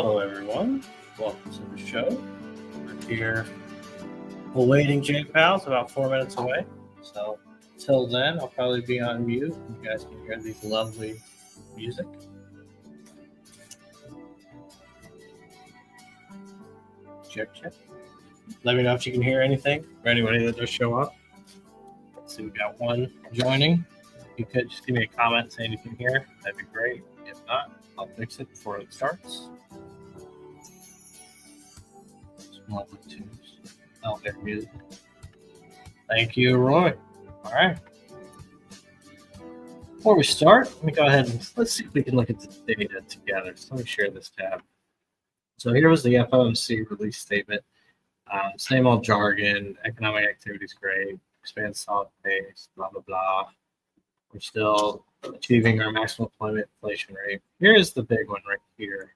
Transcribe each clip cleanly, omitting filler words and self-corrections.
Hello, everyone. Welcome to the show. We're here awaiting Jay Powell. It's about 4 minutes away. So, till then, I'll probably be on mute. You guys can hear these lovely music. Check. Let me know if you can hear anything or anybody that does show up. Let's see, we got one joining. If you could just give me a comment saying you can hear, that'd be great. If not, I'll fix it before it starts. Lovely tunes. Elevator music. Thank you, Roy. All right. Before we start, let me go ahead and let's see if we can look at the data together. So let me share this tab. So here was the FOMC release statement. Same old jargon. Economic activity is great. Expand solid pace. Blah blah blah. We're still achieving our maximum employment inflation rate. Here's the big one right here.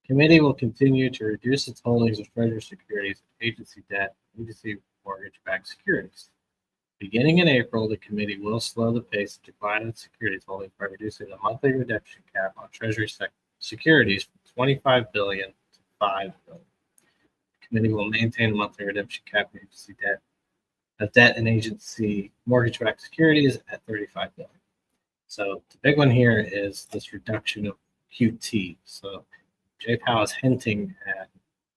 Committee will continue to reduce its holdings of treasury securities, agency debt, agency mortgage-backed securities. Beginning in April, the committee will slow the pace of decline in securities holdings by reducing the monthly redemption cap on treasury securities from $25 billion to $5 billion. The committee will maintain the monthly redemption cap on agency debt and agency mortgage-backed securities at $35 billion. So the big one here is this reduction of QT. So Jay Powell is hinting at,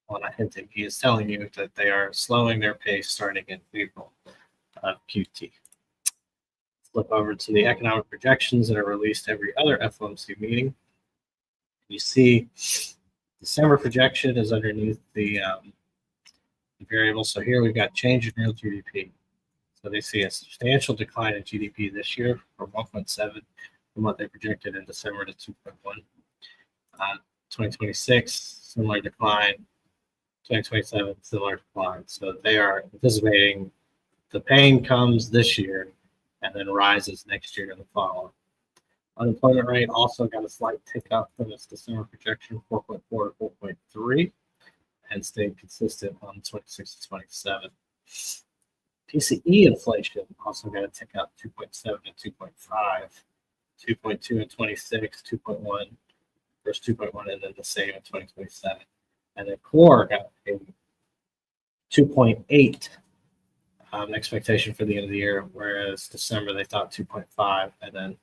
well, not hinting, he is telling you that they are slowing their pace starting in April of QT. Let's flip over to the economic projections that are released every other FOMC meeting. You see December projection is underneath the variable. So here we've got change in real GDP. So they see a substantial decline in GDP this year from 1.7 from what they projected in December to 2.1. 2026, similar decline. 2027, similar decline. So they are anticipating the pain comes this year and then rises next year in the following. Unemployment rate also got a slight tick up from its December projection, 4.4 to 4.3, and stayed consistent on 26 to 27. PCE inflation also got a tick up, 2.7 to 2.5, 2.2 in 26, 2.1. First 2.1 and then the same in 2027. And then core got a 2.8 expectation for the end of the year, whereas December they thought 2.5 and then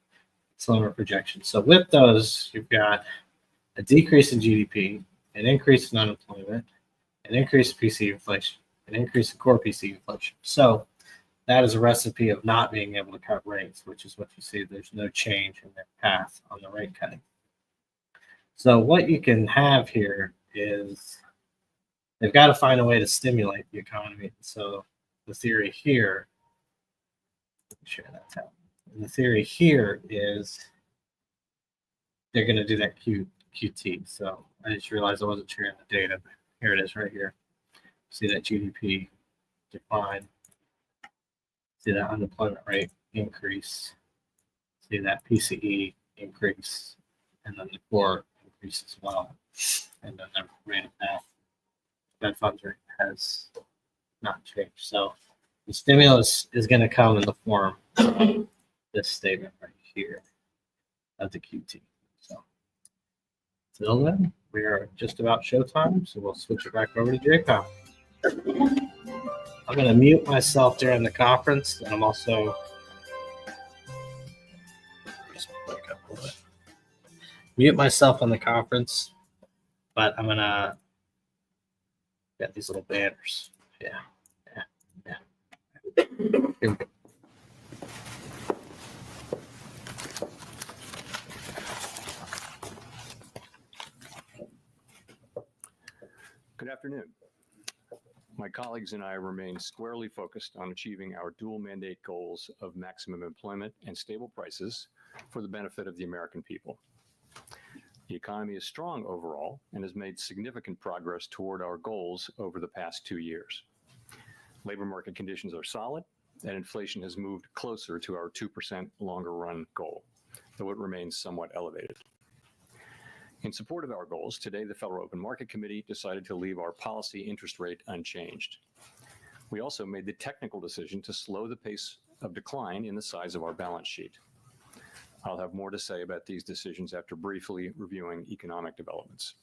slower projection. So with those, you've got a decrease in GDP, an increase in unemployment, an increase in PCE inflation, an increase in core PCE inflation. So that is a recipe of not being able to cut rates, which is what you see. There's no change in their path on the rate cutting. So what you can have here is they've got to find a way to stimulate the economy. So the theory here, let me share that tab. The theory here is they're going to do that QT. So I just realized I wasn't sharing the data. Here it is right here. See that GDP decline. See that unemployment rate increase. See that PCE increase. And then the core as well, and then the rate of path, Fed funds rate has not changed. So the stimulus is going to come in the form of this statement right here of the QT. So till then, we are just about showtime, so we'll switch it back over to Jay Powell. I'm going to mute myself during the conference, and I'm also mute myself on the conference, but I'm gonna get these little banners. Yeah. Here we go. Good afternoon. My colleagues and I remain squarely focused on achieving our dual mandate goals of maximum employment and stable prices for the benefit of the American people. The economy is strong overall and has made significant progress toward our goals over the past 2 years. Labor market conditions are solid, and inflation has moved closer to our 2% longer run goal, though it remains somewhat elevated. In support of our goals, today the Federal Open Market Committee decided to leave our policy interest rate unchanged. We also made the technical decision to slow the pace of decline in the size of our balance sheet. I'll have more to say about these decisions after briefly reviewing economic developments.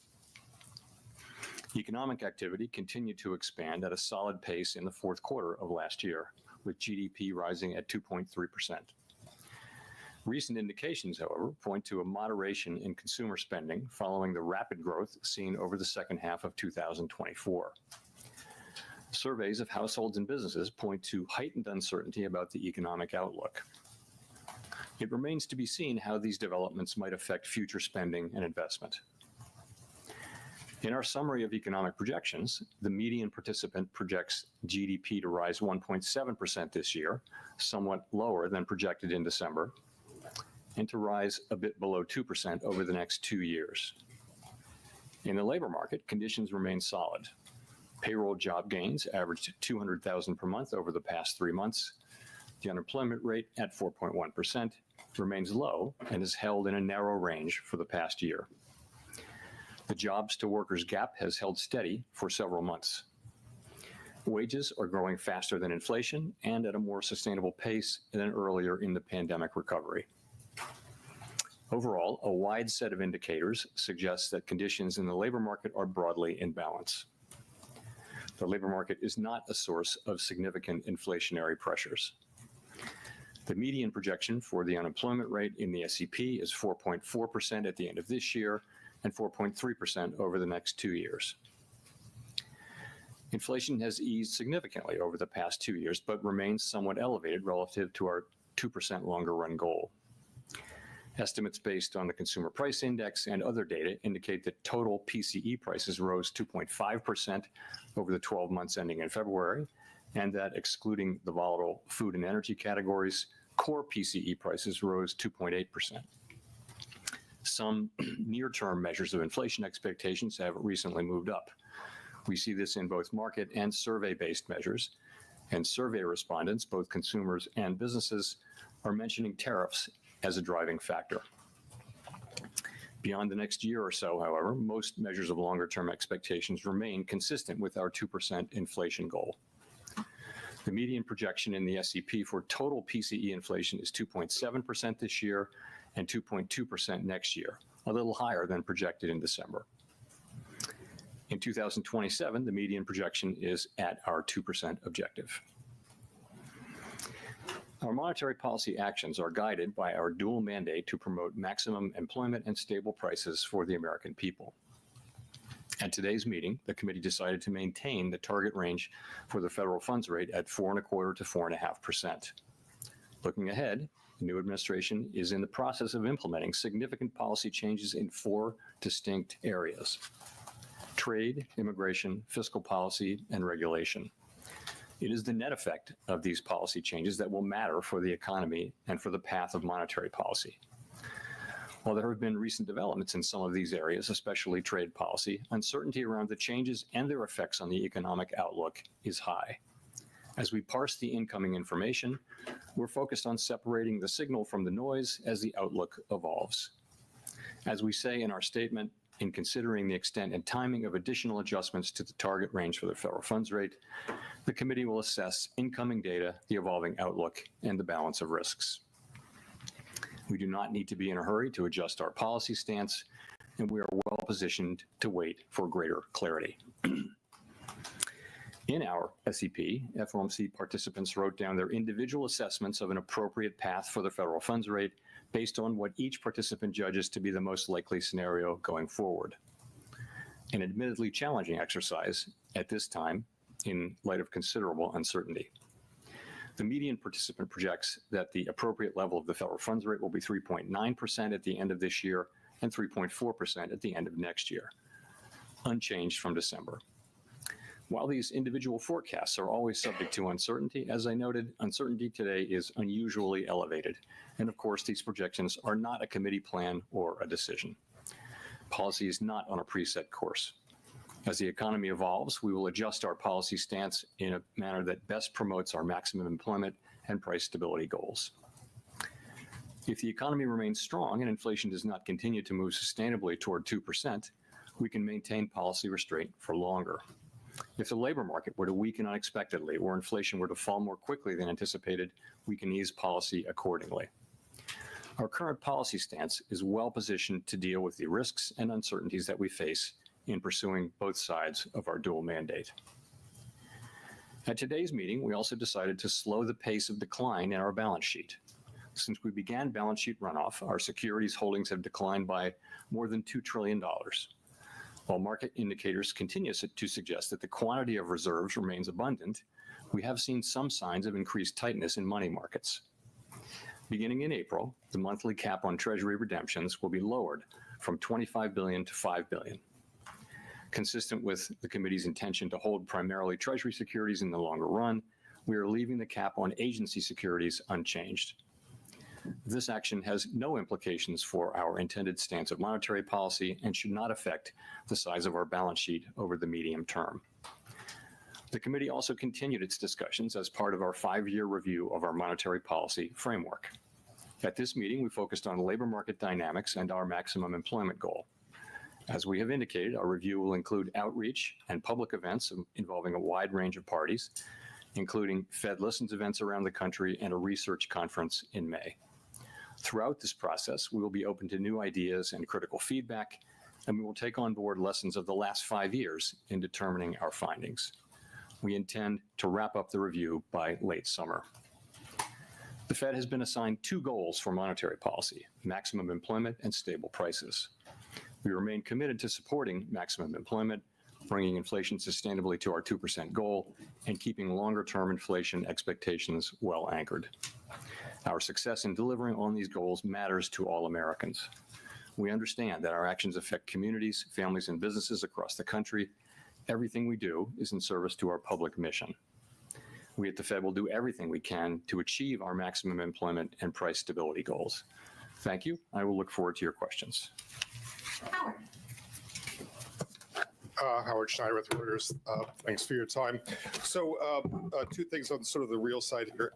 Economic activity continued to expand at a solid pace in the fourth quarter of last year, with GDP rising at 2.3%. Recent indications, however, point to a moderation in consumer spending following the rapid growth seen over the second half of 2024. Surveys of households and businesses point to heightened uncertainty about the economic outlook. It remains to be seen how these developments might affect future spending and investment. In our summary of economic projections, the median participant projects GDP to rise 1.7% this year, somewhat lower than projected in December, and to rise a bit below 2% over the next 2 years. In the labor market, conditions remain solid. Payroll job gains averaged 200,000 per month over the past 3 months. The unemployment rate at 4.1% remains low and is held in a narrow range for the past year. The jobs to workers gap has held steady for several months. Wages are growing faster than inflation and at a more sustainable pace than earlier in the pandemic recovery. Overall, a wide set of indicators suggests that conditions in the labor market are broadly in balance. The labor market is not a source of significant inflationary pressures. The median projection for the unemployment rate in the SEP is 4.4% at the end of this year and 4.3% over the next 2 years. Inflation has eased significantly over the past 2 years, but remains somewhat elevated relative to our 2% longer run goal. Estimates based on the Consumer Price Index and other data indicate that total PCE prices rose 2.5% over the 12 months ending in February, and that excluding the volatile food and energy categories, core PCE prices rose 2.8%. Some near-term measures of inflation expectations have recently moved up. We see this in both market and survey-based measures, and survey respondents, both consumers and businesses, are mentioning tariffs as a driving factor. Beyond the next year or so, however, most measures of longer-term expectations remain consistent with our 2% inflation goal. The median projection in the SEP for total PCE inflation is 2.7% this year and 2.2% next year, a little higher than projected in December. In 2027, the median projection is at our 2% objective. Our monetary policy actions are guided by our dual mandate to promote maximum employment and stable prices for the American people. At today's meeting, the committee decided to maintain the target range for the federal funds rate at 4.25% to 4.5%. Looking ahead, the new administration is in the process of implementing significant policy changes in 4 distinct areas: trade, immigration, fiscal policy, and regulation. It is the net effect of these policy changes that will matter for the economy and for the path of monetary policy. While there have been recent developments in some of these areas, especially trade policy, uncertainty around the changes and their effects on the economic outlook is high. As we parse the incoming information, we're focused on separating the signal from the noise as the outlook evolves. As we say in our statement, in considering the extent and timing of additional adjustments to the target range for the federal funds rate, the committee will assess incoming data, the evolving outlook, and the balance of risks. We do not need to be in a hurry to adjust our policy stance, and we are well positioned to wait for greater clarity. In our SEP, FOMC participants wrote down their individual assessments of an appropriate path for the federal funds rate based on what each participant judges to be the most likely scenario going forward. An admittedly challenging exercise at this time in light of considerable uncertainty. The median participant projects that the appropriate level of the federal funds rate will be 3.9% at the end of this year and 3.4% at the end of next year, unchanged from December. While these individual forecasts are always subject to uncertainty, as I noted, uncertainty today is unusually elevated. And of course, these projections are not a committee plan or a decision. Policy is not on a preset course. As the economy evolves, we will adjust our policy stance in a manner that best promotes our maximum employment and price stability goals. If the economy remains strong and inflation does not continue to move sustainably toward 2%, we can maintain policy restraint for longer. If the labor market were to weaken unexpectedly or inflation were to fall more quickly than anticipated, we can ease policy accordingly. Our current policy stance is well positioned to deal with the risks and uncertainties that we face in pursuing both sides of our dual mandate. At today's meeting, we also decided to slow the pace of decline in our balance sheet. Since we began balance sheet runoff, our securities holdings have declined by more than $2 trillion. While market indicators continue to suggest that the quantity of reserves remains abundant, we have seen some signs of increased tightness in money markets. Beginning in April, the monthly cap on Treasury redemptions will be lowered from $25 billion to $5 billion. Consistent with the committee's intention to hold primarily Treasury securities in the longer run, we are leaving the cap on agency securities unchanged. This action has no implications for our intended stance of monetary policy and should not affect the size of our balance sheet over the medium term. The committee also continued its discussions as part of our 5-year review of our monetary policy framework. At this meeting, we focused on labor market dynamics and our maximum employment goal. As we have indicated, our review will include outreach and public events involving a wide range of parties, including Fed Listens events around the country and a research conference in May. Throughout this process, we will be open to new ideas and critical feedback, and we will take on board lessons of the last 5 years in determining our findings. We intend to wrap up the review by late summer. The Fed has been assigned 2 goals for monetary policy: maximum employment and stable prices. We remain committed to supporting maximum employment, bringing inflation sustainably to our 2% goal, and keeping longer-term inflation expectations well anchored. Our success in delivering on these goals matters to all Americans. We understand that our actions affect communities, families, and businesses across the country. Everything we do is in service to our public mission. We at the Fed will do everything we can to achieve our maximum employment and price stability goals. Thank you. I will look forward to your questions. Howard. Howard Schneider with Reuters. Thanks for your time. So 2 things on sort of the real side here,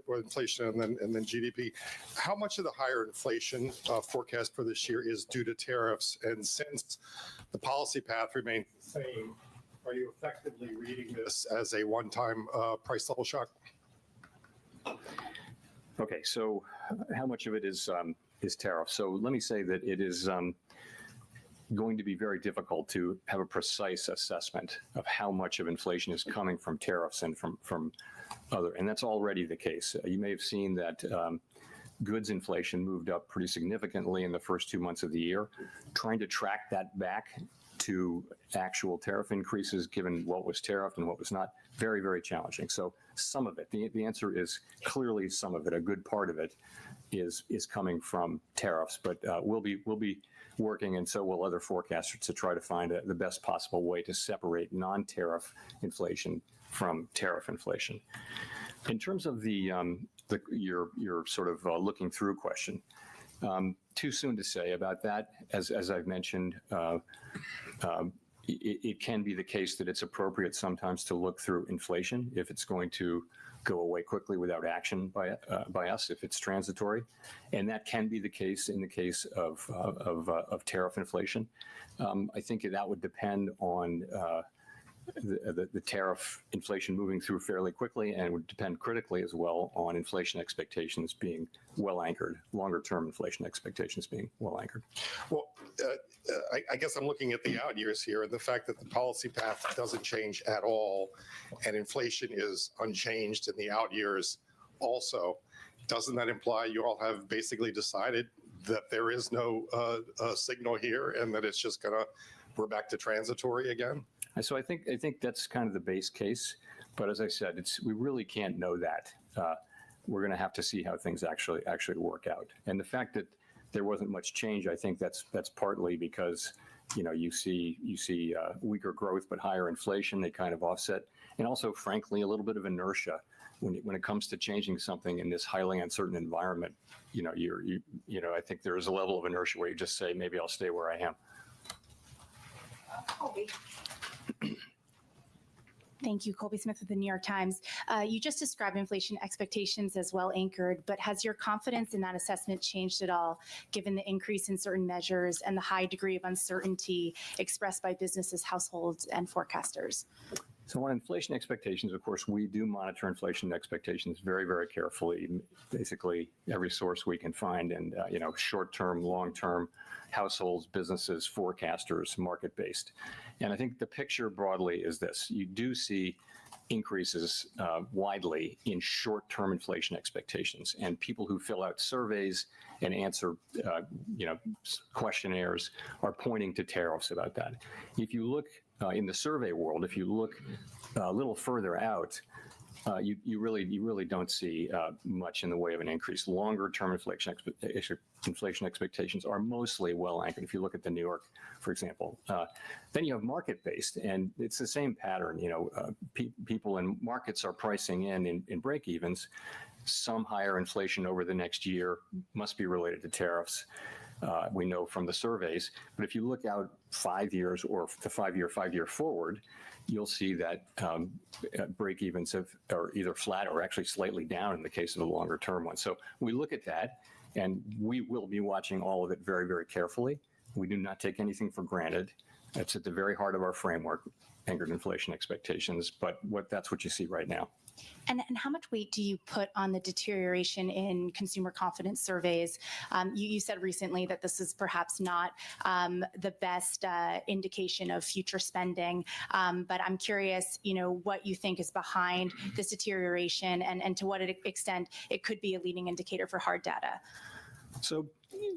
inflation and then GDP. How much of the higher inflation forecast for this year is due to tariffs? And since the policy path remains the same, are you effectively reading this as a one-time price level shock? Okay, so how much of it is tariff? So let me say that it is going to be very difficult to have a precise assessment of how much of inflation is coming from tariffs and from other, and that's already the case. You may have seen that goods inflation moved up pretty significantly in the first 2 months of the year. Trying to track that back to actual tariff increases, given what was tariffed and what was not, very, very challenging. So some of it, the answer is clearly some of it. A good part of it is coming from tariffs, but we'll be working, and so will other forecasters, to try to find the best possible way to separate non-tariff inflation from tariff inflation. In terms of your sort of looking through question, too soon to say about that. As I've mentioned, it can be the case that it's appropriate sometimes to look through inflation if it's going to go away quickly without action by us, if it's transitory, and that can be the case in the case of tariff inflation. I think that would depend on the tariff inflation moving through fairly quickly, and would depend critically as well on inflation expectations being well anchored, longer term inflation expectations being well anchored. Well, I guess I'm looking at the out years here, and the fact that the policy path doesn't change at all, and inflation is unchanged in the out years also, doesn't that imply you all have basically decided that there is no signal here, and that it's just we're back to transitory again? So I think that's kind of the base case, but as I said, we really can't know that. We're going to have to see how things actually work out. And the fact that there wasn't much change, I think that's partly because you see weaker growth but higher inflation. They kind of offset, and also, frankly, a little bit of inertia when it comes to changing something in this highly uncertain environment. I think there is a level of inertia where you just say, maybe I'll stay where I am. Colby. Thank you. Colby Smith with the New York Times. You just described inflation expectations as well anchored, but has your confidence in that assessment changed at all, given the increase in certain measures and the high degree of uncertainty expressed by businesses, households, and forecasters? So on inflation expectations, of course, we do monitor inflation expectations very, very carefully, basically every source we can find, and short-term, long-term, households, businesses, forecasters, market-based. And I think the picture broadly is this. You do see increases widely in short-term inflation expectations, and people who fill out surveys and answer questionnaires are pointing to tariffs about that. If you look in the survey world, if you look a little further out, you really don't see much in the way of an increase. Longer-term inflation expectations are mostly well anchored. If you look at the New York, for example, then you have market-based, and it's the same pattern. People in markets are pricing in break-evens. Some higher inflation over the next year must be related to tariffs. We know from the surveys, but if you look out 5 years or the 5 year forward, you'll see that break-evens are either flat or actually slightly down in the case of the longer-term one. So we look at that, and we will be watching all of it very, very carefully. We do not take anything for granted. That's at the very heart of our framework, anchored inflation expectations, but that's what you see right now. And how much weight do you put on the deterioration in consumer confidence surveys? You said recently that this is perhaps not the best indication of future spending, but I'm curious, what you think is behind this deterioration and to what extent it could be a leading indicator for hard data. So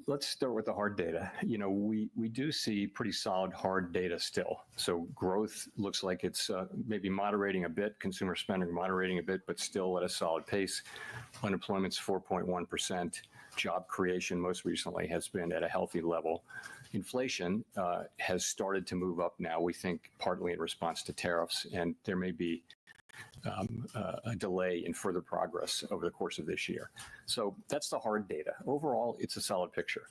let's start with the hard data. We do see pretty solid hard data still. So growth looks like it's maybe moderating a bit, consumer spending moderating a bit, but still at a solid pace. Unemployment's 4.1%. Job creation most recently has been at a healthy level. Inflation has started to move up now, we think partly in response to tariffs, and there may be a delay in further progress over the course of this year. So that's the hard data. Overall, it's a solid picture.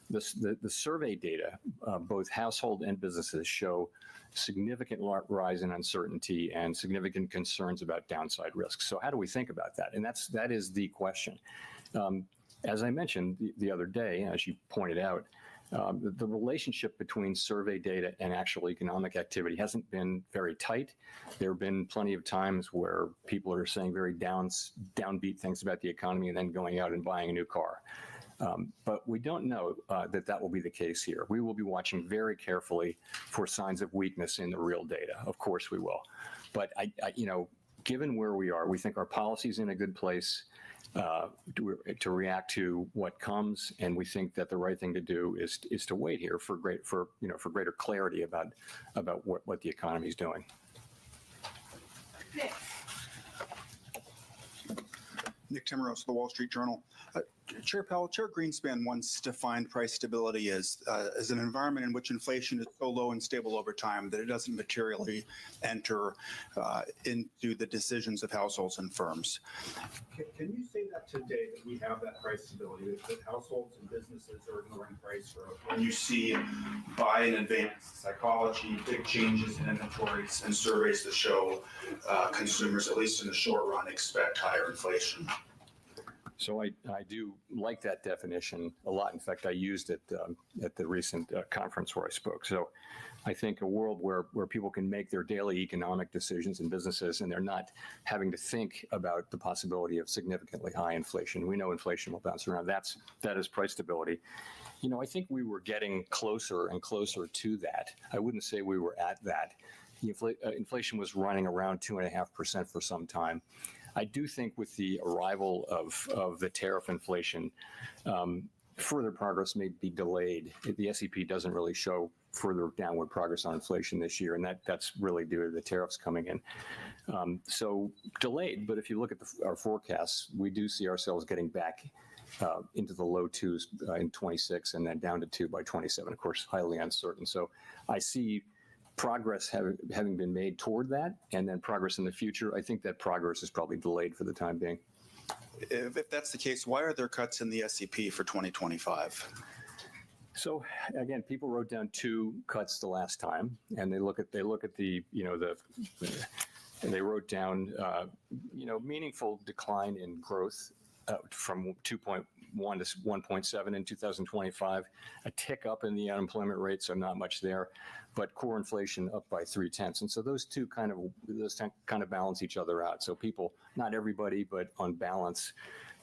The survey data, both household and businesses, show significant rise in uncertainty and significant concerns about downside risks. So how do we think about that? And that is the question. As I mentioned the other day, as you pointed out, the relationship between survey data and actual economic activity hasn't been very tight. There have been plenty of times where people are saying very downbeat things about the economy and then going out and buying a new car. But we don't know that will be the case here. We will be watching very carefully for signs of weakness in the real data. Of course we will. But given where we are, we think our policy is in a good place to react to what comes, and we think that the right thing to do is to wait here for greater clarity about what the economy is doing. Nick Timmeros, The Wall Street Journal. Chair Powell, Chair Greenspan once defined price stability as an environment in which inflation is so low and stable over time that it doesn't materially enter into the decisions of households and firms. Can you say that today, that we have that price stability, that households and businesses are ignoring price growth? When you see buy in advance psychology, big changes in inventories, and surveys that show consumers, at least in the short run, expect higher inflation. So I do like that definition a lot. In fact, I used it at the recent conference where I spoke. So I think a world where people can make their daily economic decisions in businesses and they're not having to think about the possibility of significantly high inflation. We know inflation will bounce around. That is price stability. I think we were getting closer and closer to that. I wouldn't say we were at that. Inflation was running around 2.5% for some time. I do think with the arrival of the tariff inflation, further progress may be delayed. The SEP doesn't really show further downward progress on inflation this year, and that's really due to the tariffs coming in. So delayed, but if you look at our forecasts, we do see ourselves getting back into the low twos in 26 and then down to 2 by 27, of course, highly uncertain. So I see progress having been made toward that, and then progress in the future. I think that progress is probably delayed for the time being. If that's the case, why are there cuts in the SEP for 2025? So again, people wrote down 2 cuts the last time, and they look at the and they wrote down meaningful decline in growth from 2.1 to 1.7 in 2025, a tick up in the unemployment rate, so not much there, but core inflation up by 0.3. And so those kind of balance each other out. So people, not everybody, but on balance,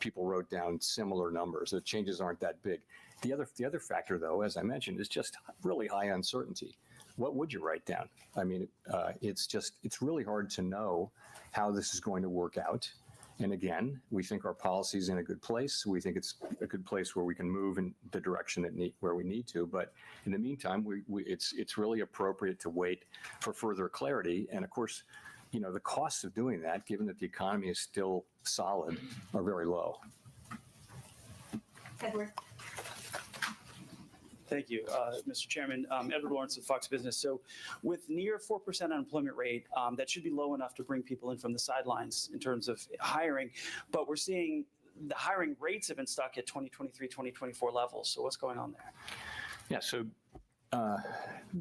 people wrote down similar numbers. The changes aren't that big. The other factor, though, as I mentioned, is just really high uncertainty. What would you write down? I mean, it's really hard to know how this is going to work out. And again, we think our policy is in a good place. We think it's a good place where we can move in the direction where we need to. But in the meantime, it's really appropriate to wait for further clarity. And of course, the costs of doing that, given that the economy is still solid, are very low. Edward. Thank you, Mr. Chairman. Edward Lawrence with Fox Business. So with near 4% unemployment rate, that should be low enough to bring people in from the sidelines in terms of hiring. But we're seeing the hiring rates have been stuck at 2023, 2024 levels. So what's going on there? Yeah, so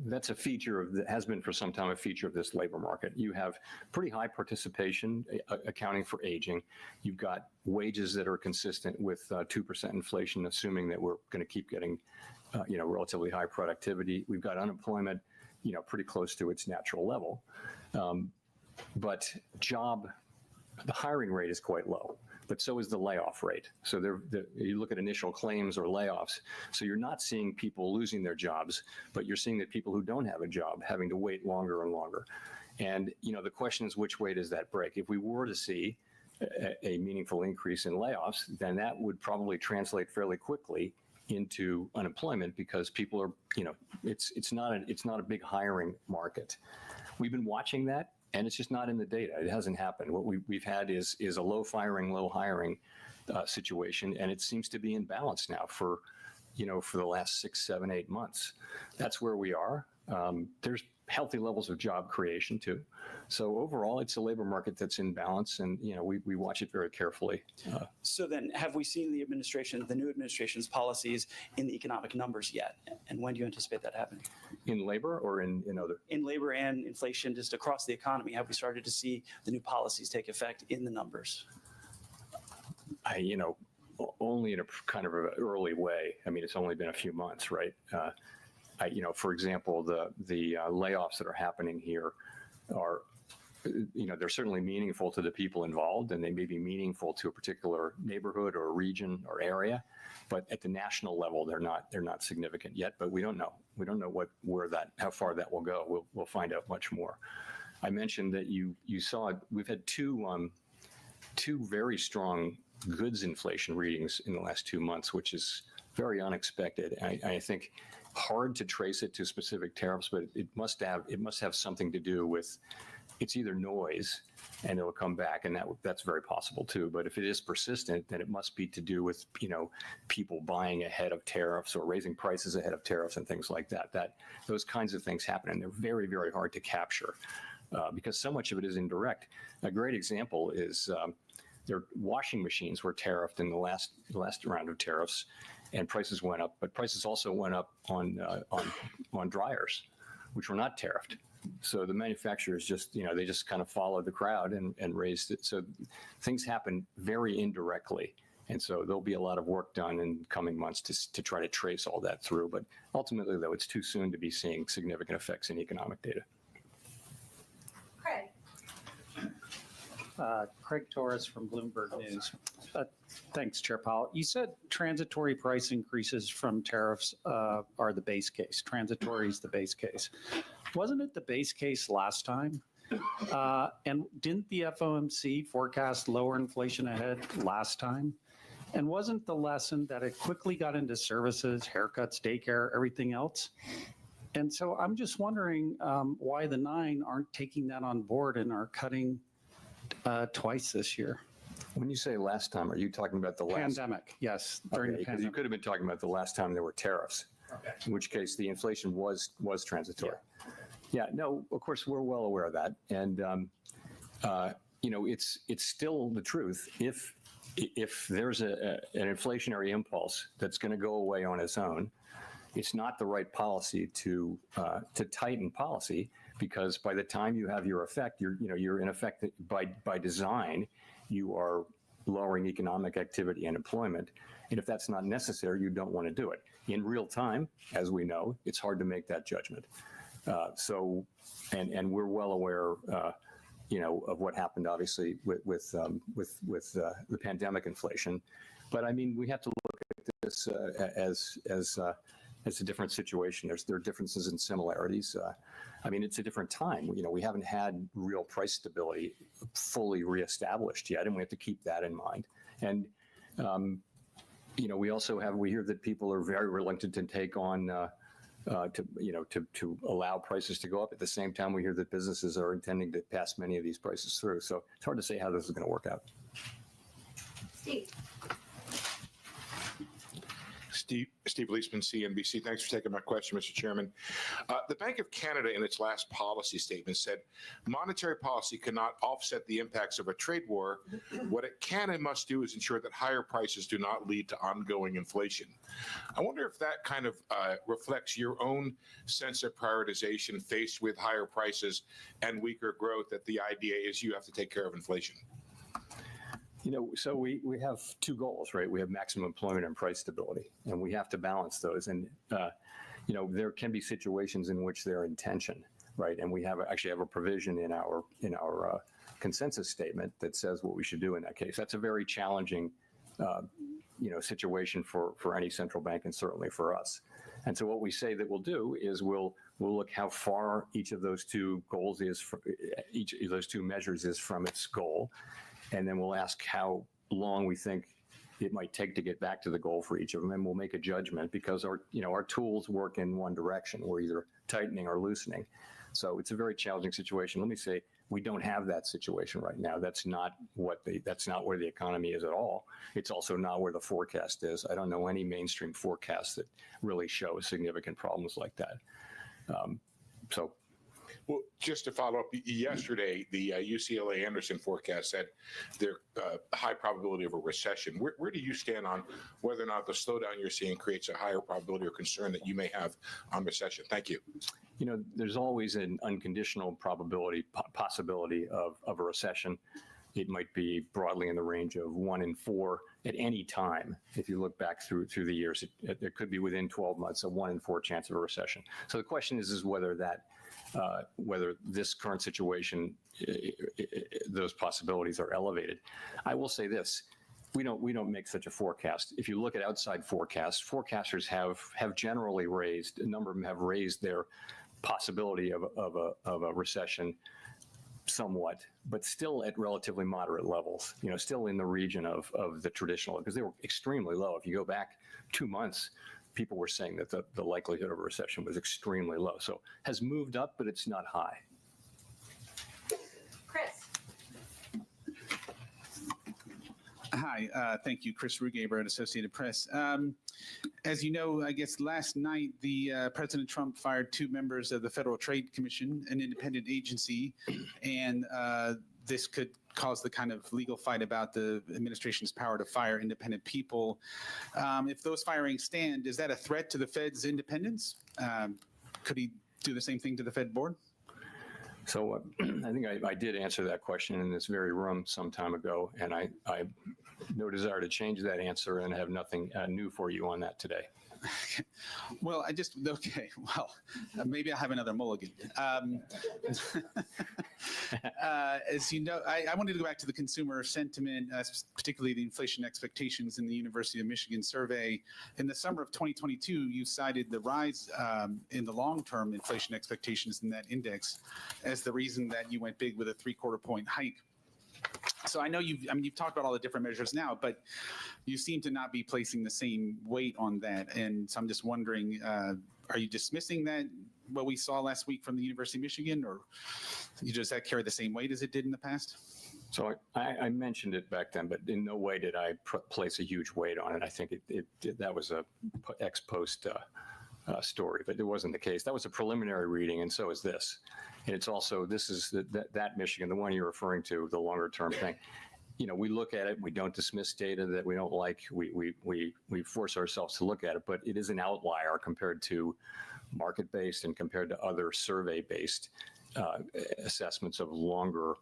that's a feature has been for some time a feature of this labor market. You have pretty high participation accounting for aging. You've got wages that are consistent with 2% inflation, assuming that we're going to keep getting relatively high productivity. We've got unemployment, pretty close to its natural level. But the hiring rate is quite low, but so is the layoff rate. So you look at initial claims or layoffs. So you're not seeing people losing their jobs, but you're seeing that people who don't have a job having to wait longer and longer. And, the question is, which way does that break? If we were to see a meaningful increase in layoffs, then that would probably translate fairly quickly into unemployment, because people are, it's not a big hiring market. We've been watching that, and it's just not in the data. It hasn't happened. What we've had is a low firing, low hiring situation, and it seems to be in balance now for the last 6, 7, 8 months. That's where we are. There's healthy levels of job creation too. So overall, it's a labor market that's in balance, and we watch it very carefully. So then, have we seen the new administration's policies in the economic numbers yet? And when do you anticipate that happening? In labor or in other? In labor and inflation, just across the economy, have we started to see the new policies take effect in the numbers? Only in a kind of an early way. I mean, it's only been a few months, right? For example, the layoffs that are happening here are, they're certainly meaningful to the people involved, and they may be meaningful to a particular neighborhood or region or area, but at the national level, they're not significant yet. But we don't know. We don't know how far that will go. We'll find out much more. I mentioned that you saw we've had two very strong goods inflation readings in the last 2 months, which is very unexpected. I think hard to trace it to specific tariffs, but it must have something to do with, it's either noise and it'll come back, and that's very possible too. But if it is persistent, then it must be to do with people buying ahead of tariffs or raising prices ahead of tariffs and things like that. Those kinds of things happen, and they're very, very hard to capture because so much of it is indirect. A great example is their washing machines were tariffed in the last round of tariffs, and prices went up. But prices also went up on dryers, which were not tariffed. So the manufacturers they just kind of followed the crowd and raised it. So things happen very indirectly. And so there'll be a lot of work done in coming months to try to trace all that through. But ultimately, though, it's too soon to be seeing significant effects in economic data. Craig. Craig Torres from Bloomberg News. Thanks, Chair Powell. You said transitory price increases from tariffs are the base case. Transitory is the base case. Wasn't it the base case last time? And didn't the FOMC forecast lower inflation ahead last time? And wasn't the lesson that it quickly got into services, haircuts, daycare, everything else? And so I'm just wondering why the 9 aren't taking that on board and are cutting twice this year. When you say last time, are you talking about the last pandemic? Yes, during the pandemic. You could have been talking about the last time there were tariffs, in which case the inflation was transitory. Yeah, no, of course we're well aware of that, and it's still the truth. If there's an inflationary impulse that's going to go away on its own, it's not the right policy to tighten policy, because by the time you have your effect, you're in effect by design, you are lowering economic activity and employment. And if that's not necessary, you don't want to do it. In real time, as we know, it's hard to make that judgment. And we're well aware, of what happened, obviously, with the pandemic inflation. But I mean, we have to look at this as a different situation. There are differences and similarities. I mean, it's a different time. We haven't had real price stability fully reestablished yet, and we have to keep that in mind. And we hear that people are very reluctant to take on to allow prices to go up. At the same time, we hear that businesses are intending to pass many of these prices through. So it's hard to say how this is going to work out. Steve Leisman, CNBC. Thanks for taking my question, Mr. Chairman. The Bank of Canada, in its last policy statement, said monetary policy cannot offset the impacts of a trade war. What it can and must do is ensure that higher prices do not lead to ongoing inflation. I wonder if that kind of reflects your own sense of prioritization faced with higher prices and weaker growth, that the idea is you have to take care of inflation. So we have two goals, right? We have maximum employment and price stability, and we have to balance those. And, there can be situations in which they're in tension, right? And we actually have a provision in our consensus statement that says what we should do in that case. That's a very challenging, situation for any central bank, and certainly for us. And so what we say that we'll do is we'll look how far each of those two goals is, each of those two measures is from its goal. And then we'll ask how long we think it might take to get back to the goal for each of them, and we'll make a judgment because our tools work in one direction. We're either tightening or loosening. So it's a very challenging situation. Let me say, we don't have that situation right now. That's not where the economy is at all. It's also not where the forecast is. I don't know any mainstream forecasts that really show significant problems like that. Well, just to follow up, yesterday, the UCLA Anderson forecast said there's high probability of a recession. Where do you stand on whether or not the slowdown you're seeing creates a higher probability or concern that you may have on recession? Thank you. There's always an unconditional possibility of a recession. It might be broadly in the range of 1 in 4 at any time. If you look back through the years, it could be within 12 months, a 1 in 4 chance of a recession. So the question is whether this current situation, those possibilities are elevated. I will say this. We don't make such a forecast. If you look at outside forecasts, forecasters have generally raised, a number of them have raised their possibility of a recession somewhat, but still at relatively moderate levels, still in the region of the traditional, because they were extremely low. If you go back 2 months, people were saying that the likelihood of a recession was extremely low. So has moved up, but it's not high. Chris. Hi, thank you. Chris Rugaber at Associated Press. As you know, I guess last night, President Trump fired 2 members of the Federal Trade Commission, an independent agency, and this could cause the kind of legal fight about the administration's power to fire independent people. If those firings stand, is that a threat to the Fed's independence? Could he do the same thing to the Fed board? So I think I did answer that question in this very room some time ago, and I no desire to change that answer and have nothing new for you on that today. Well, maybe I'll have another mulligan. As you know, I wanted to go back to the consumer sentiment, particularly the inflation expectations in the University of Michigan survey. In the summer of 2022, you cited the rise in the long-term inflation expectations in that index as the reason that you went big with a 3/4 point hike. So I know you've talked about all the different measures now, but you seem to not be placing the same weight on that. And so I'm just wondering, are you dismissing what we saw last week from the University of Michigan, or does that carry the same weight as it did in the past? So I mentioned it back then, but in no way did I place a huge weight on it. I think that was a ex post story, but it wasn't the case. That was a preliminary reading, and so is this. And it's also, this is that Michigan, the one you're referring to, the longer term thing. We look at it, we don't dismiss data that we don't like, we force ourselves to look at it, but it is an outlier compared to market-based and compared to other survey-based assessments of longer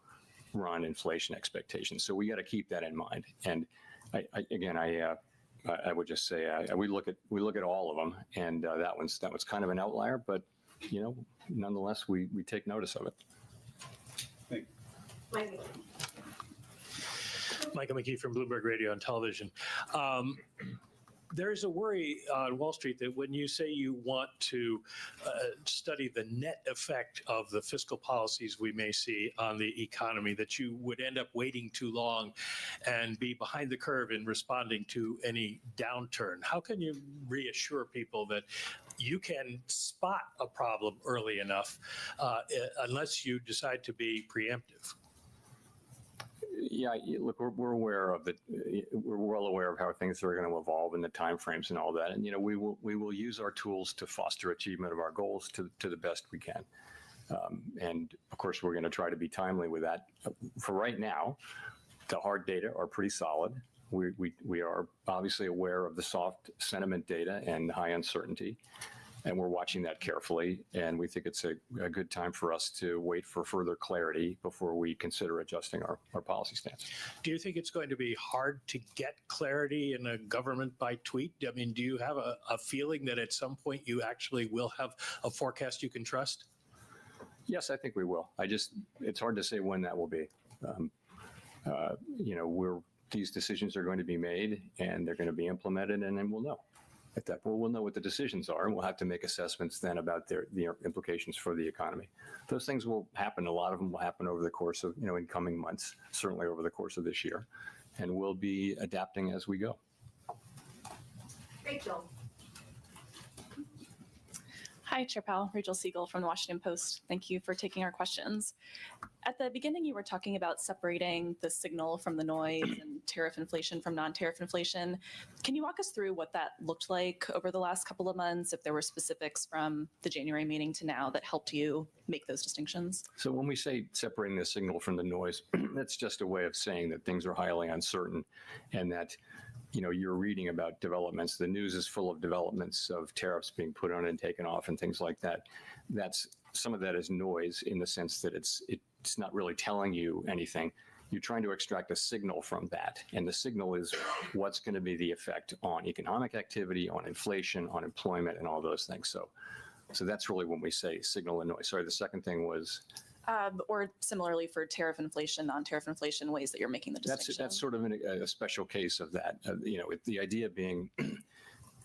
run inflation expectations. So we got to keep that in mind. And I would just say we look at all of them, and that was kind of an outlier, but nonetheless we take notice of it. Michael McKee from Bloomberg Radio and Television. There's a worry on Wall Street that when you say you want to study the net effect of the fiscal policies we may see on the economy, that you would end up waiting too long and be behind the curve in responding to any downturn. How can you reassure people that you can spot a problem early enough unless you decide to be preemptive? Yeah, look, we're aware of it. We're well aware of how things are going to evolve and the timeframes and all that. And we will use our tools to foster achievement of our goals to the best we can. And of course, we're going to try to be timely with that. For right now, the hard data are pretty solid. We are obviously aware of the soft sentiment data and high uncertainty, and we're watching that carefully. And we think it's a good time for us to wait for further clarity before we consider adjusting our policy stance. Do you think it's going to be hard to get clarity in a government by tweet? I mean, do you have a feeling that at some point you actually will have a forecast you can trust? Yes, I think we will. It's hard to say when that will be. These decisions are going to be made and they're going to be implemented, and then we'll know. At that point, we'll know what the decisions are, and we'll have to make assessments then about the implications for the economy. Those things will happen. A lot of them will happen over the course of, in coming months, certainly over the course of this year, and we'll be adapting as we go. Rachel. Hi, Chair Powell. Rachel Siegel from the Washington Post. Thank you for taking our questions. At the beginning, you were talking about separating the signal from the noise and tariff inflation from non-tariff inflation. Can you walk us through what that looked like over the last couple of months, if there were specifics from the January meeting to now that helped you make those distinctions? So when we say separating the signal from the noise, that's just a way of saying that things are highly uncertain and that you're reading about developments. The news is full of developments of tariffs being put on and taken off and things like that. Some of that is noise in the sense that it's not really telling you anything. You're trying to extract a signal from that. And the signal is what's going to be the effect on economic activity, on inflation, on employment, and all those things. So that's really when we say signal and noise. Sorry, the second thing was? Or similarly for tariff inflation, non-tariff inflation, ways that you're making the distinction. That's sort of a special case of that. The idea being,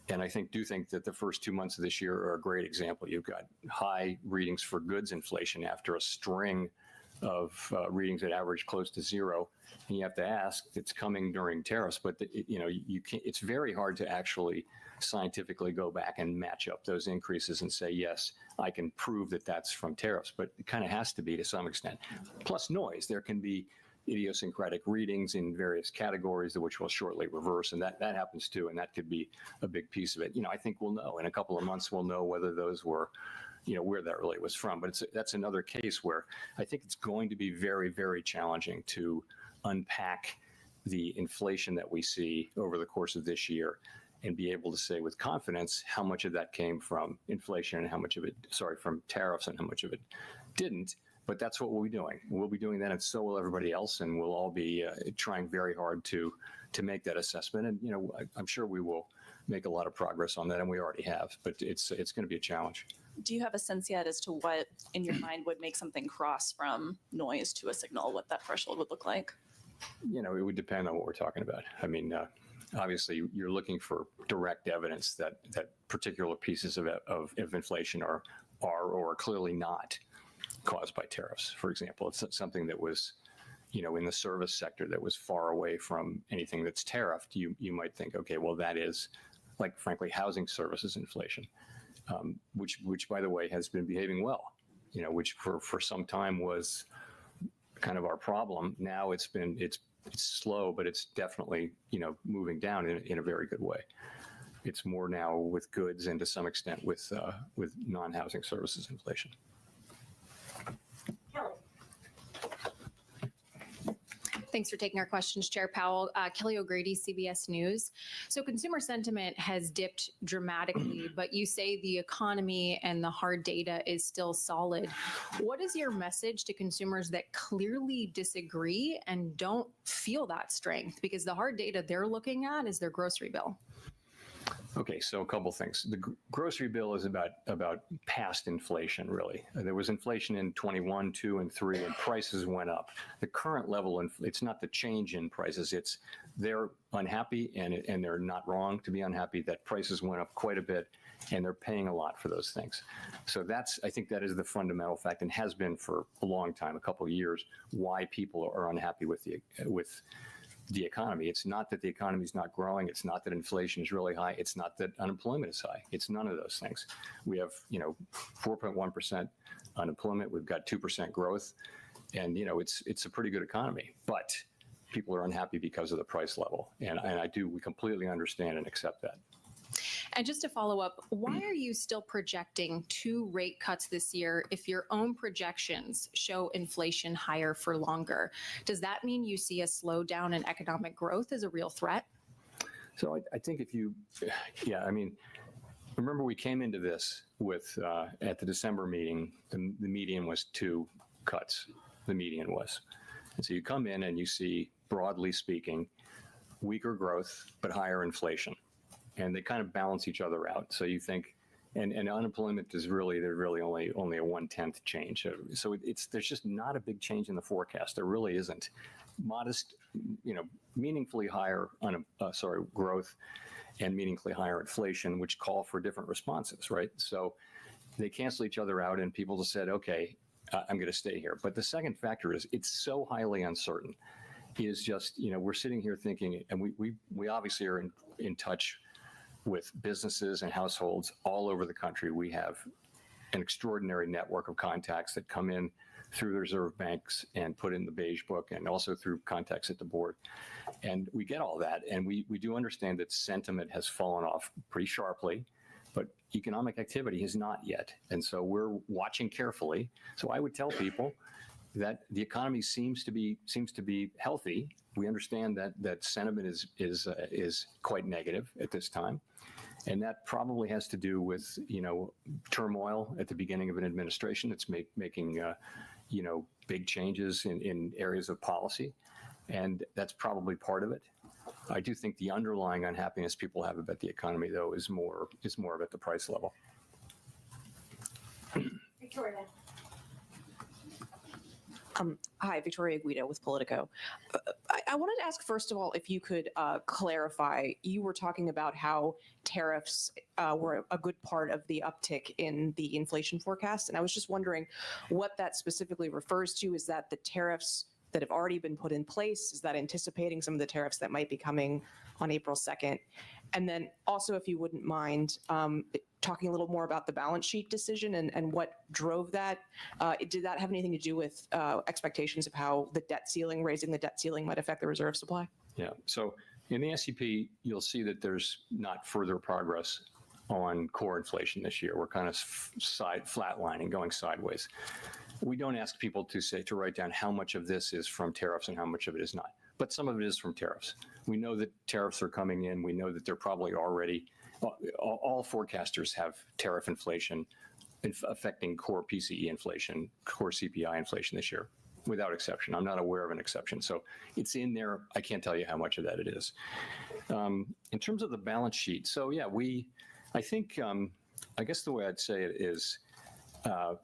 and I do think that the first 2 months of this year are a great example. You've got high readings for goods inflation after a string of readings that average close to zero, and you have to ask, it's coming during tariffs, but you can't. It's very hard to actually scientifically go back and match up those increases and say, yes, I can prove that that's from tariffs, but it kind of has to be to some extent. Plus noise. There can be idiosyncratic readings in various categories, which will shortly reverse, and that happens too, and that could be a big piece of it. I think we'll know in a couple of months. We'll know whether those were, where that really was from. But that's another case where I think it's going to be very, very challenging to unpack the inflation that we see over the course of this year and be able to say with confidence how much of that came from inflation and how much of it, from tariffs and how much of it didn't. But that's what we'll be doing. We'll be doing that, and so will everybody else, and we'll all be trying very hard to make that assessment. And I'm sure we will make a lot of progress on that, and we already have. But it's going to be a challenge. Do you have a sense yet as to what, in your mind, would make something cross from noise to a signal? What that threshold would look like? It would depend on what we're talking about. I mean, obviously, you're looking for direct evidence that particular pieces of inflation are or are clearly not caused by tariffs. For example, it's something that was, in the service sector that was far away from anything that's tariffed. You might think, okay, well, that is, like, frankly, housing services inflation, which by the way has been behaving well. Which for some time was kind of our problem. Now it's slow, but it's definitely moving down in a very good way. It's more now with goods and to some extent with non-housing services inflation. Thanks for taking our questions, Chair Powell. Kelly O'Grady, CBS News. So consumer sentiment has dipped dramatically, but you say the economy and the hard data is still solid. What is your message to consumers that clearly disagree and don't feel that strength? Because the hard data they're looking at is their grocery bill. Okay, so a couple things. The grocery bill is about past inflation, really. There was inflation in 21, 2, and 3, and prices went up. The current level, it's not the change in prices. It's they're unhappy, and they're not wrong to be unhappy that prices went up quite a bit, and they're paying a lot for those things. So I think that is the fundamental fact, and has been for a long time, a couple of years, why people are unhappy with the economy. It's not that the economy is not growing. It's not that inflation is really high. It's not that unemployment is high. It's none of those things. We have, 4.1% unemployment. We've got 2% growth, and it's a pretty good economy. But people are unhappy because of the price level, and we completely understand and accept that. And just to follow up, why are you still projecting 2 rate cuts this year if your own projections show inflation higher for longer? Does that mean you see a slowdown in economic growth as a real threat? So I think remember we came into this with, at the December meeting, the median was 2 cuts, the median was. And so you come in and you see, broadly speaking, weaker growth, but higher inflation. And they kind of balance each other out. So you think, and unemployment is really only a 1/10 change. So there's just not a big change in the forecast. There really isn't. Modest, meaningfully higher growth and meaningfully higher inflation, which call for different responses, right? So they cancel each other out, and people just said, okay, I'm going to stay here. But the second factor is it's so highly uncertain. Is just, we're sitting here thinking, and we obviously are in touch with businesses and households all over the country. We have an extraordinary network of contacts that come in through the reserve banks and put in the beige book, and also through contacts at the board. And we get all that, and we do understand that sentiment has fallen off pretty sharply, but economic activity has not yet. And so we're watching carefully. So I would tell people that the economy seems to be healthy. We understand that sentiment is quite negative at this time, and that probably has to do with turmoil at the beginning of an administration that's making big changes in areas of policy, and that's probably part of it. I do think the underlying unhappiness people have about the economy, though, is more about the price level. Victoria. Hi, Victoria Guido with Politico. I wanted to ask, first of all, if you could clarify, you were talking about how tariffs were a good part of the uptick in the inflation forecast. And I was just wondering what that specifically refers to. Is that the tariffs that have already been put in place? Is that anticipating some of the tariffs that might be coming on April 2nd? And then also, if you wouldn't mind, talking a little more about the balance sheet decision and what drove that. Did that have anything to do with expectations of how the debt ceiling, raising the debt ceiling, might affect the reserve supply? Yeah. So in the SEP, you'll see that there's not further progress on core inflation this year. We're kind of flatlining, going sideways. We don't ask people to write down how much of this is from tariffs and how much of it is not. But some of it is from tariffs. We know that tariffs are coming in. We know that they're probably already, all forecasters have tariff inflation affecting core PCE inflation, core CPI inflation this year, without exception. I'm not aware of an exception. So it's in there. I can't tell you how much of that it is. In terms of the balance sheet, so yeah, I think, I guess the way I'd say it is, it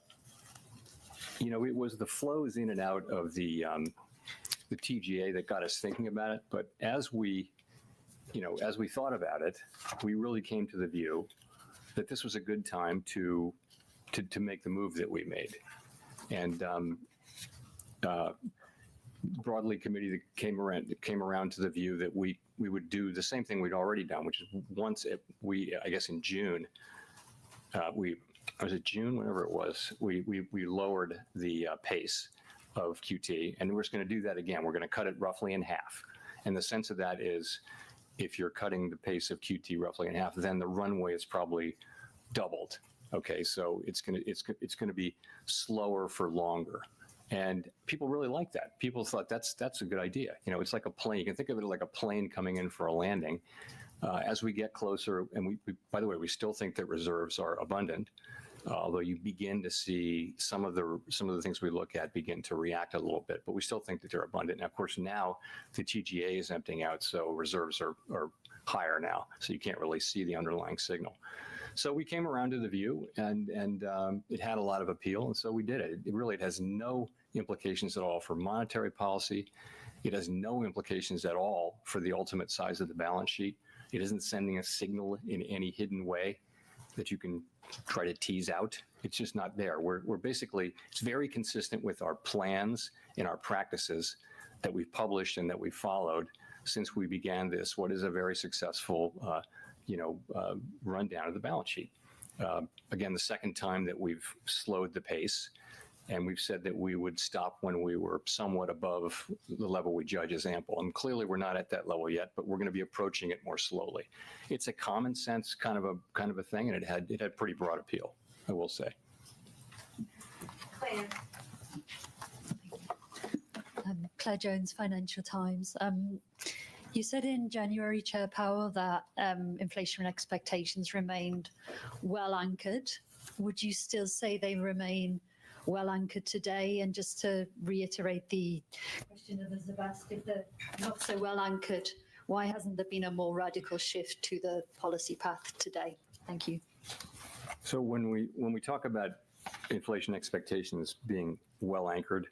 was the flows in and out of the TGA that got us thinking about it. But as we thought about it, we really came to the view that this was a good time to make the move that we made. And broadly, committee that came around to the view that we would do the same thing we'd already done, which is I guess in June, was it June, whenever it was, we lowered the pace of QT, and we're just going to do that again. We're going to cut it roughly in half. And the sense of that is, if you're cutting the pace of QT roughly in half, then the runway is probably doubled. Okay, so it's going to be slower for longer. And people really like that. People thought that's a good idea. It's like a plane. You can think of it like a plane coming in for a landing. As we get closer, and we by the way, we still think that reserves are abundant, although you begin to see some of the things we look at begin to react a little bit, but we still think that they're abundant. And of course, now the TGA is emptying out, so reserves are higher now, so you can't really see the underlying signal. So we came around to the view, and it had a lot of appeal, and so we did it. It has no implications at all for monetary policy. It has no implications at all for the ultimate size of the balance sheet. It isn't sending a signal in any hidden way that you can try to tease out. It's just not there. We're basically, it's very consistent with our plans and our practices that we've published and that we've followed since we began this, what is a very successful rundown of the balance sheet. Again, the second time that we've slowed the pace, and we've said that we would stop when we were somewhat above the level we judge as ample. And clearly we're not at that level yet, but we're going to be approaching it more slowly. It's a common sense kind of a thing, and it had pretty broad appeal, I will say. Claire. Claire Jones, Financial Times. You said in January, Chair Powell, that inflation expectations remained well anchored. Would you still say they remain well anchored today? And just to reiterate the question of Elizabeth, if they're not so well anchored, why hasn't there been a more radical shift to the policy path today? Thank you. So when we talk about inflation expectations being well anchored,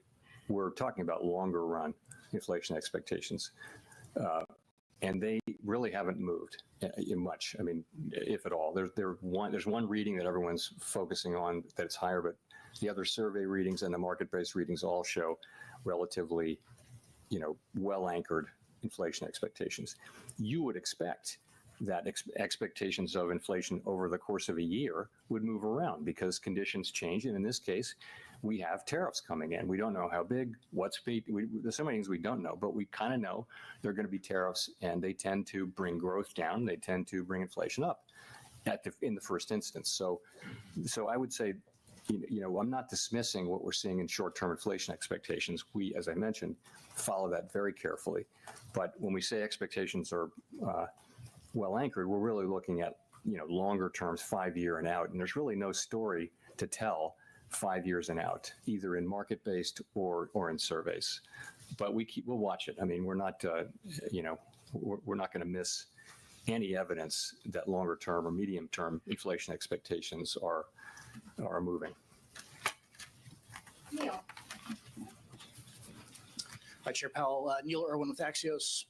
we're talking about longer run inflation expectations. And they really haven't moved much. I mean, if at all. There's one reading that everyone's focusing on that's higher, but the other survey readings and the market-based readings all show relatively, well-anchored inflation expectations. You would expect that expectations of inflation over the course of a year would move around because conditions change. And in this case, we have tariffs coming in. We don't know how big, what speed. There's so many things we don't know, but we kind of know there are going to be tariffs, and they tend to bring growth down. They tend to bring inflation up in the first instance. So I would say, I'm not dismissing what we're seeing in short-term inflation expectations. We, as I mentioned, follow that very carefully. But when we say expectations are well anchored, we're really looking at longer terms, 5-year and out, and there's really no story to tell 5 years and out, either in market-based or in surveys. But we'll watch it. I mean, we're not we're not going to miss any evidence that longer term or medium term inflation expectations are moving. Neil. Hi, Chair Powell. Neil Irwin with Axios.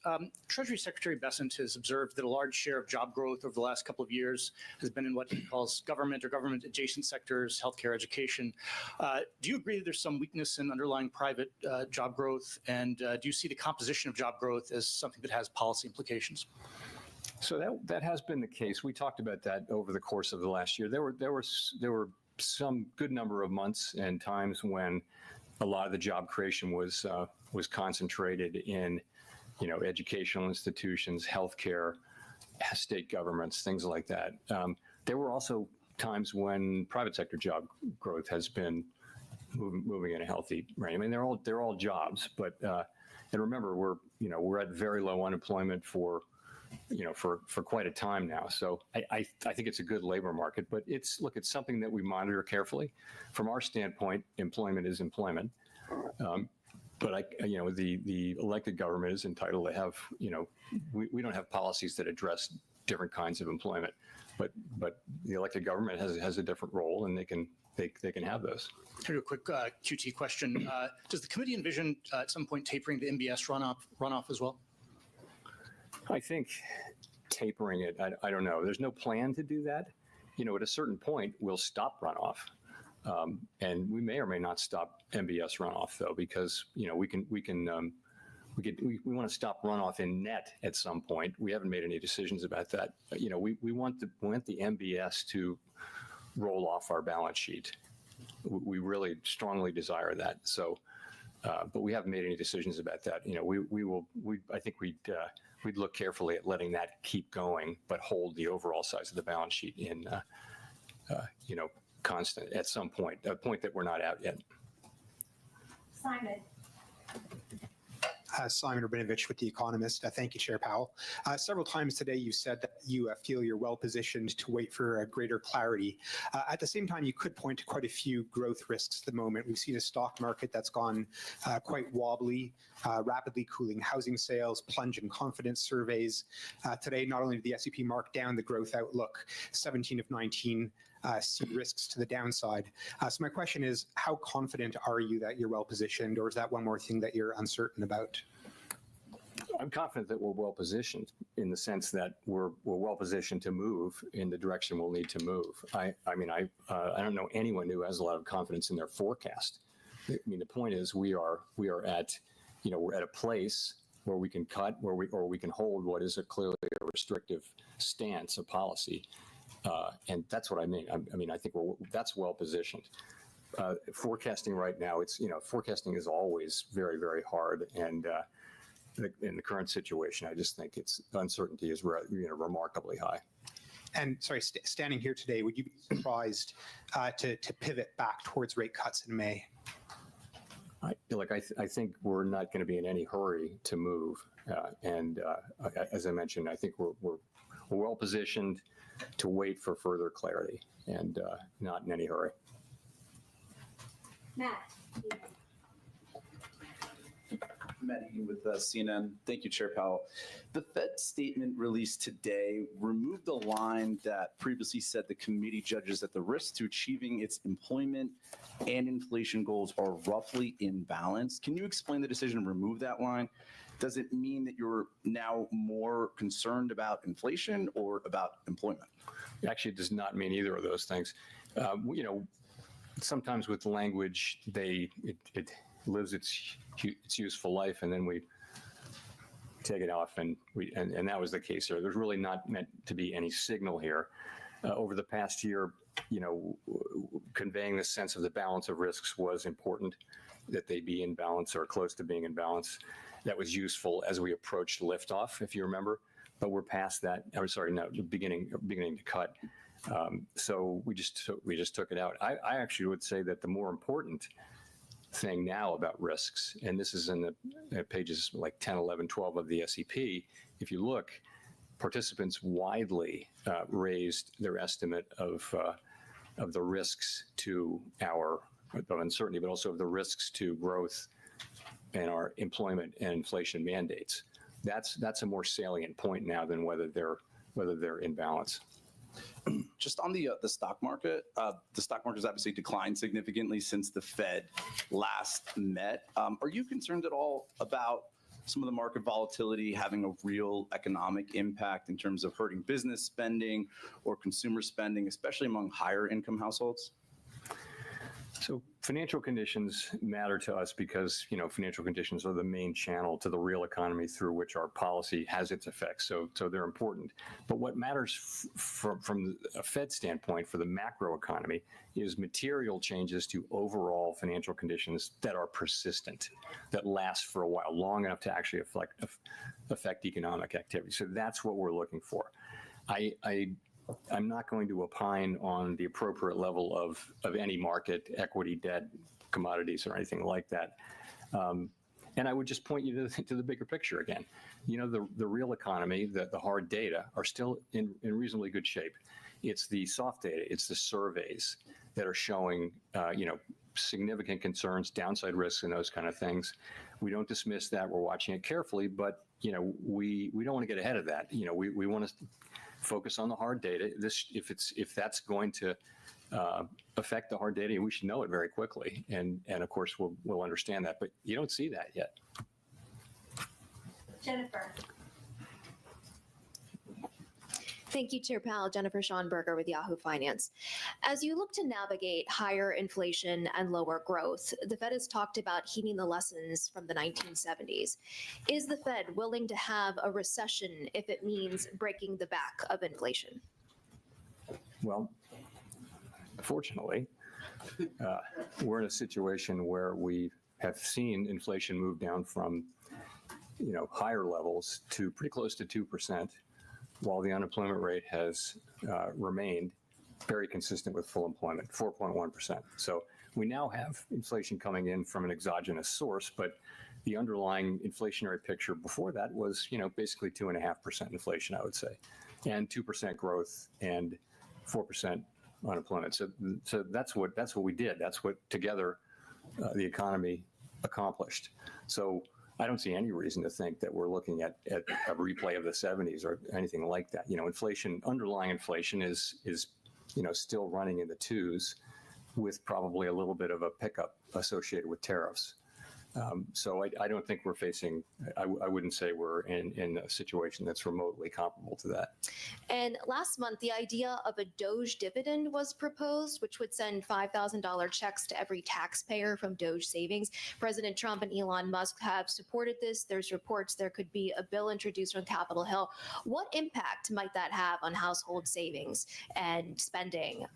Treasury Secretary Bessent has observed that a large share of job growth over the last couple of years has been in what he calls government or government adjacent sectors, healthcare, education. Do you agree that there's some weakness in underlying private job growth? And do you see the composition of job growth as something that has policy implications? So that has been the case. We talked about that over the course of the last year. There were some good number of months and times when a lot of the job creation was concentrated in, educational institutions, healthcare, state governments, things like that. There were also times when private sector job growth has been moving in a healthy range. I mean, they're all jobs, but and remember, we're at very low unemployment for quite a time now. So I think it's a good labor market, but it's something that we monitor carefully. From our standpoint, employment is employment. But the elected government is entitled to have, we don't have policies that address different kinds of employment, but the elected government has a different role, and they can have those. Here's a quick QT question. Does the committee envision at some point tapering the MBS runoff as well? I think tapering it, I don't know. There's no plan to do that. At a certain point, we'll stop runoff. And we may or may not stop MBS runoff, though, because we want to stop runoff in net at some point. We haven't made any decisions about that. We want the MBS to roll off our balance sheet. We really strongly desire that. So, but we haven't made any decisions about that. I think we'd look carefully at letting that keep going, but hold the overall size of the balance sheet in, constant at some point, a point that we're not out yet. Simon. Simon Rabinovich with The Economist. Thank you, Chair Powell. Several times today you said that you feel you're well positioned to wait for greater clarity. At the same time, you could point to quite a few growth risks at the moment. We've seen a stock market that's gone quite wobbly, rapidly cooling housing sales, plunge in confidence surveys. Today, not only did the S&P mark down the growth outlook, 17 of 19 see risks to the downside. So my question is, how confident are you that you're well positioned, or is that one more thing that you're uncertain about? I'm confident that we're well positioned in the sense that we're well positioned to move in the direction we'll need to move. I don't know anyone who has a lot of confidence in their forecast. I mean, the point is we are at, we're at a place where we can cut, or we can hold what is clearly a restrictive stance of policy. And that's what I mean. I think that's well positioned. Forecasting right now, forecasting is always very, very hard. And in the current situation, I just think uncertainty is remarkably high. And sorry, standing here today, would you be surprised to pivot back towards rate cuts in May? I think we're not going to be in any hurry to move. As I mentioned, I think we're well positioned to wait for further clarity and not in any hurry. Matt. Matt Egan with CNN. Thank you, Chair Powell. The Fed statement released today removed a line that previously said the committee judges that the risks to achieving its employment and inflation goals are roughly in balance. Can you explain the decision to remove that line? Does it mean that you're now more concerned about inflation or about employment? Actually, it does not mean either of those things. Sometimes with language, it lives its useful life, and then we take it off, and that was the case here. There's really not meant to be any signal here. Over the past year, conveying the sense of the balance of risks was important, that they be in balance or close to being in balance. That was useful as we approached liftoff, if you remember. But we're past that. Beginning to cut. So we just took it out. I actually would say that the more important thing now about risks, and this is in the pages like 10, 11, 12 of the SEP, if you look, participants widely raised their estimate of the risks to of uncertainty, but also of the risks to growth and our employment and inflation mandates. That's a more salient point now than whether they're in balance. Just on the stock market, the stock market has obviously declined significantly since the Fed last met. Are you concerned at all about some of the market volatility having a real economic impact in terms of hurting business spending or consumer spending, especially among higher income households? So financial conditions matter to us because, financial conditions are the main channel to the real economy through which our policy has its effects. So they're important. But what matters from a Fed standpoint for the macro economy is material changes to overall financial conditions that are persistent, that last for a while, long enough to actually affect economic activity. So that's what we're looking for. I'm not going to opine on the appropriate level of any market, equity, debt, commodities, or anything like that. And I would just point you to the bigger picture again. The real economy, the hard data are still in reasonably good shape. It's the soft data, it's the surveys that are showing, significant concerns, downside risks, and those kind of things. We don't dismiss that. We're watching it carefully, but we don't want to get ahead of that. We want to focus on the hard data. If that's going to affect the hard data, we should know it very quickly, and of course we'll understand that. But you don't see that yet. Jennifer. Thank you, Chair Powell. Jennifer Schonberger with Yahoo Finance. As you look to navigate higher inflation and lower growth, the Fed has talked about heeding the lessons from the 1970s. Is the Fed willing to have a recession if it means breaking the back of inflation? Well, fortunately, we're in a situation where we have seen inflation move down from, higher levels to pretty close to 2%. While the unemployment rate has remained very consistent with full employment, 4.1%. So We now have inflation coming in from an exogenous source, but the underlying inflationary picture before that was, basically 2.5% inflation, I would say, and 2% growth and 4% unemployment. So that's what we did. That's what together the economy accomplished. So I don't see any reason to think that we're looking at a replay of the 70s or anything like that. Inflation, underlying inflation is still running in the twos, with probably a little bit of a pickup associated with tariffs. So I don't think we're facing, I wouldn't say we're in a situation that's remotely comparable to that. And last month, the idea of a Doge dividend was proposed, which would send $5,000 checks to every taxpayer from Doge savings. President Trump and Elon Musk have supported this. There's reports there could be a bill introduced on Capitol Hill. What impact might that have on household savings and spending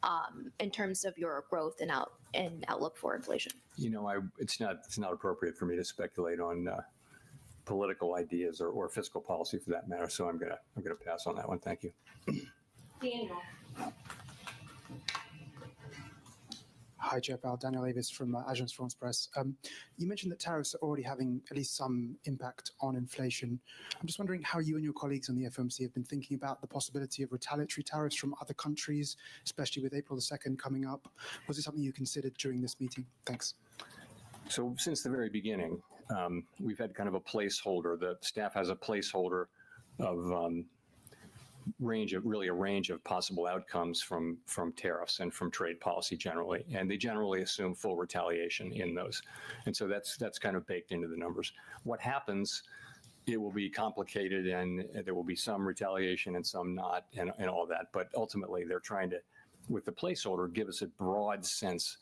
in terms of your growth and outlook for inflation? It's not appropriate for me to speculate on political ideas or fiscal policy for that matter. So I'm gonna pass on that one. Thank you. Daniel. Hi, Chair Powell. Daniel Avis from Agence France Presse. You mentioned that tariffs are already having at least some impact on inflation. I'm just wondering how you and your colleagues on the FOMC have been thinking about the possibility of retaliatory tariffs from other countries, especially with April the 2nd coming up. Was it something you considered during this meeting? Thanks. So since the very beginning, we've had kind of a placeholder. The staff has a placeholder of a range of possible outcomes from tariffs and from trade policy generally, and they generally assume full retaliation in those, and so that's kind of baked into the numbers. What happens? It will be complicated, and there will be some retaliation and some not, and all that. But ultimately, they're trying to, with the placeholder, give us a broad sense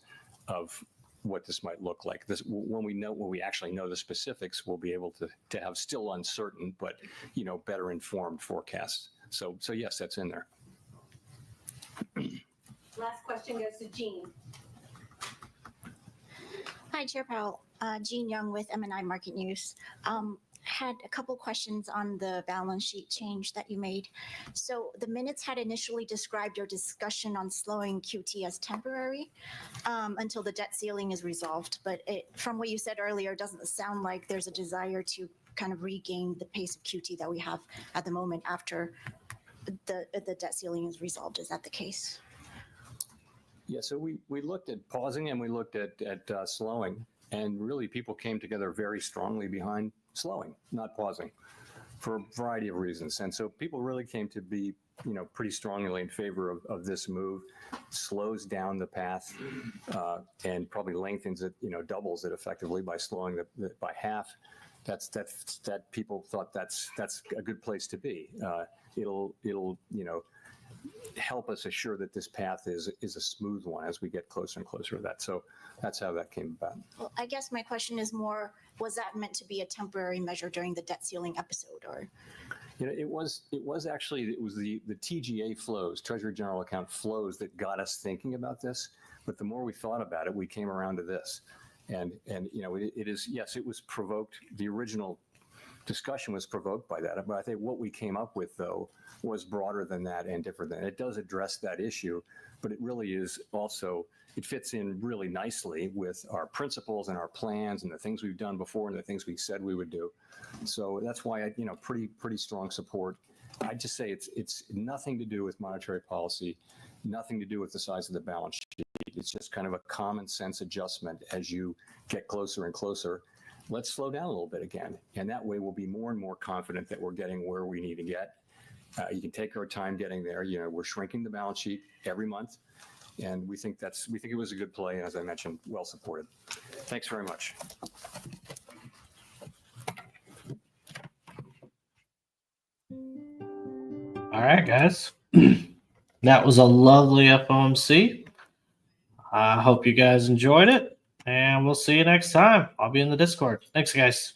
of what this might look like. When we actually know the specifics, we'll be able to have still uncertain, but better informed forecasts. So yes, that's in there. Last question goes to Jean. Hi, Chair Powell. Jean Young with M&I Market News. Had a couple questions on the balance sheet change that you made. So the minutes had initially described your discussion on slowing QT as temporary until the debt ceiling is resolved. But from what you said earlier, it doesn't sound like there's a desire to kind of regain the pace of QT that we have at the moment after the debt ceiling is resolved. Is that the case? Yeah, so we looked at pausing and we looked at slowing, and really people came together very strongly behind slowing, not pausing, for a variety of reasons. And so people really came to be, pretty strongly in favor of this move. Slows down the path and probably lengthens it, doubles it effectively by slowing by half. That people thought that's a good place to be. It'll help us assure that this path is a smooth one as we get closer and closer to that. So that's how that came about. Well, I guess my question is more, was that meant to be a temporary measure during the debt ceiling episode, or? It was the TGA flows, Treasury General Account flows, that got us thinking about this. But the more we thought about it, we came around to this. And it is, yes, it was provoked. The original discussion was provoked by that. But I think what we came up with, though, was broader than that and different than it. It does address that issue, but it really is also, it fits in really nicely with our principles and our plans and the things we've done before and the things we said we would do. So that's why pretty strong support. I'd just say it's nothing to do with monetary policy, nothing to do with the size of the balance sheet. It's just kind of a common sense adjustment as you get closer and closer. Let's slow down a little bit again. And that way we'll be more and more confident that we're getting where we need to get. You can take our time getting there. We're shrinking the balance sheet every month. And we think it was a good play. And as I mentioned, well supported. Thanks very much. All right, guys. That was a lovely FOMC. I hope you guys enjoyed it, and we'll see you next time. I'll be in the Discord. Thanks, guys.